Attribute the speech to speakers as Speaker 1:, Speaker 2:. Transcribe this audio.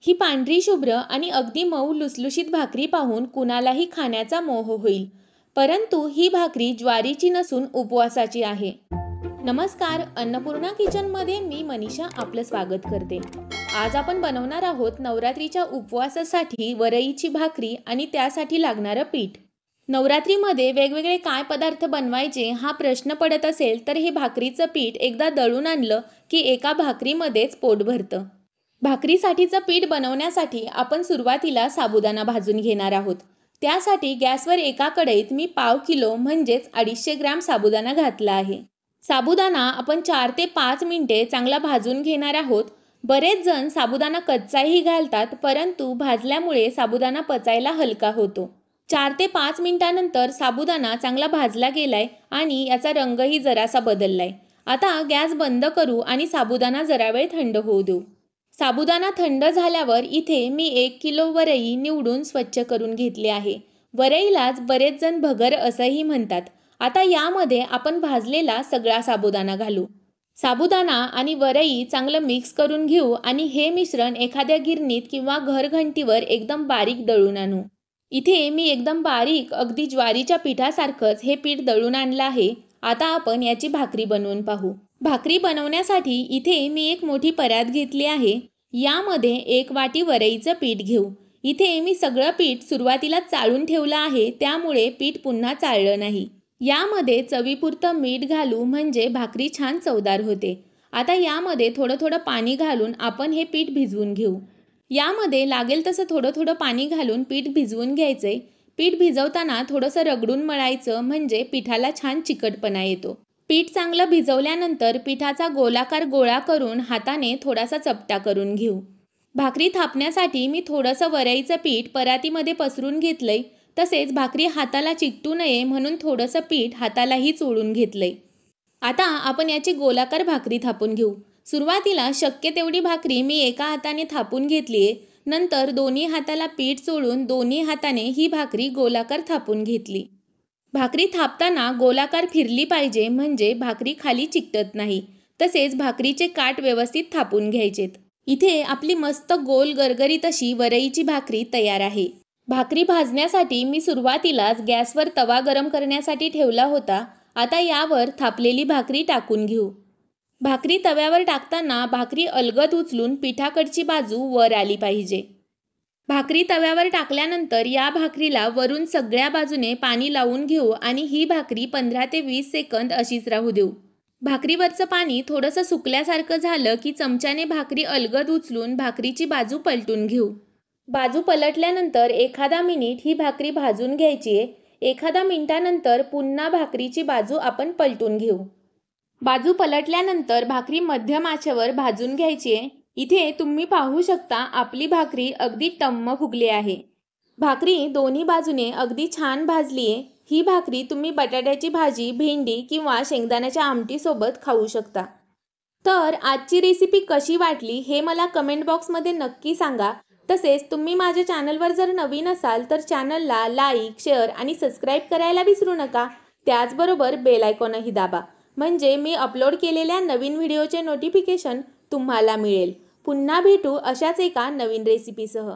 Speaker 1: ही पांढरी शुभ्र आणि अगदी मऊ लुसलुशीत भाकरी पाहून कुणालाही खाण्याचा मोह होईल. परंतु ही भाकरी ज्वारीची नसून उपवासाची आहे. नमस्कार, अन्नपूर्णा किचनमध्ये मी मनीषा आपलं स्वागत करते. आज आपण बनवणार आहोत नवरात्रीच्या उपवासासाठी वरईची भाकरी आणि त्यासाठी लागणारं पीठ. नवरात्रीमध्ये वेगवेगळे काय पदार्थ बनवायचे हा प्रश्न पडत असेल तर हे भाकरीचं पीठ एकदा दळून आणलं की एका भाकरीमध्येच पोट भरतं. भाकरीसाठीचं पीठ बनवण्यासाठी आपण सुरुवातीला साबुदाणा भाजून घेणार आहोत. त्यासाठी गॅसवर एका कढईत मी पाव किलो म्हणजेच 250 ग्रॅम साबुदाणा घातला आहे. साबुदाणा आपण 4 ते 5 मिनिटे चांगला भाजून घेणार आहोत. बरेच जण साबुदाणा कच्चाही घालतात, परंतु भाजल्यामुळे साबुदाणा पचायला हलका होतो. 4 ते 5 मिनिटांनंतर साबुदाणा चांगला भाजला गेलाय आणि याचा रंगही जरासा बदललाय. आता गॅस बंद करू आणि साबुदाणा जरा वेळ थंड होऊ देऊ. साबुदाणा थंड झाल्यावर इथे मी 1 किलो वरई निवडून स्वच्छ करून घेतली आहे. वरईलाच बरेच जण भगर असंही म्हणतात. आता यामध्ये आपण भाजलेला सगळा साबुदाणा घालू. साबुदाणा आणि वरई चांगलं मिक्स करून घेऊ आणि हे मिश्रण एखाद्या गिरणीत किंवा घरघंटीवर एकदम बारीक दळून आणू. इथे मी एकदम बारीक अगदी ज्वारीच्या पिठासारखंच हे पीठ दळून आणलं आहे. आता आपण याची भाकरी बनवून पाहू. भाकरी बनवण्यासाठी इथे मी एक मोठी परात घेतली आहे. यामध्ये 1 वाटी वरईचं पीठ घेऊ. इथे मी सगळं पीठ सुरुवातीला चाळून ठेवलं आहे, त्यामुळे पीठ पुन्हा चाळलं नाही. यामध्ये चवीपुरतं मीठ घालू म्हणजे भाकरी छान चवदार होते. आता यामध्ये थोडं थोडं पाणी घालून आपण हे पीठ भिजवून घेऊ. यामध्ये लागेल तसं थोडं थोडं पाणी घालून पीठ भिजवून घ्यायचंय. पीठ भिजवताना थोडंसं रगडून मळायचं म्हणजे पिठाला छान चिकटपणा येतो. पीठ चांगलं भिजवल्यानंतर पिठाचा गोलाकार गोळा करून हाताने थोडासा चपटा करून घेऊ. भाकरी थापण्यासाठी मी थोडंसं वरईचं पीठ परातीमध्ये पसरून घेतलंय. तसेच भाकरी हाताला चिकटू नये म्हणून थोडंसं पीठ हातालाही चोळून घेतलंय. आता आपण याची गोलाकार भाकरी थापून घेऊ. सुरुवातीला शक्य तेवढी भाकरी मी एका हाताने थापून घेतलीये. नंतर दोन्ही हाताला पीठ चोळून दोन्ही हाताने ही भाकरी गोलाकार थापून घेतली. भाकरी थापताना गोलाकार फिरली पाहिजे म्हणजे भाकरी खाली चिकटत नाही. तसेच भाकरीचे काठ व्यवस्थित थापून घ्यायचेत. इथे आपली मस्त गोल गरगरीत अशी वरईची भाकरी तयार आहे. भाकरी भाजण्यासाठी मी सुरुवातीलाच गॅसवर तवा गरम करण्यासाठी ठेवला होता. आता यावर थापलेली भाकरी टाकून घेऊ. भाकरी तव्यावर टाकताना भाकरी अलगद उचलून पिठाकडची बाजू वर आली पाहिजे. भाकरी तव्यावर टाकल्यानंतर या भाकरीला वरून सगळ्या बाजूने पाणी लावून घेऊ आणि ही भाकरी 15 ते 20 सेकंद अशीच राहू देऊ. भाकरीवरचं पाणी थोडंसं सुकल्यासारखं झालं की चमच्याने भाकरी अलगद उचलून भाकरीची बाजू पलटून घेऊ. बाजू पलटल्यानंतर एखादा मिनिट ही भाकरी भाजून घ्यायची आहे. एखादा मिनिटानंतर पुन्हा भाकरीची बाजू आपण पलटून घेऊ. बाजू पलटल्यानंतर भाकरी मध्यम आचेवर भाजून घ्यायची आहे. इथे तुम्ही पाहू शकता आपली भाकरी अगदी टम्म फुगली आहे. भाकरी दोन्ही बाजूने अगदी छान भाजली आहे. ही भाकरी तुम्ही बटाट्याची भाजी, भेंडी किंवा शेंगदाण्याच्या आमटीसोबत खाऊ शकता. तर आजची रेसिपी कशी वाटली हे मला कमेंट बॉक्समध्ये नक्की सांगा. तसेच तुम्ही माझ्या चॅनलवर जर नवीन असाल तर चॅनलला लाईक, शेअर आणि सबस्क्राईब करायला विसरू नका. त्याचबरोबर बेल आयकॉनही दाबा म्हणजे मी अपलोड केलेल्या नवीन व्हिडिओचे नोटिफिकेशन तुम्हाला मिळेल. पुन्हा भेटू अशाच एका नवीन रेसिपीसह.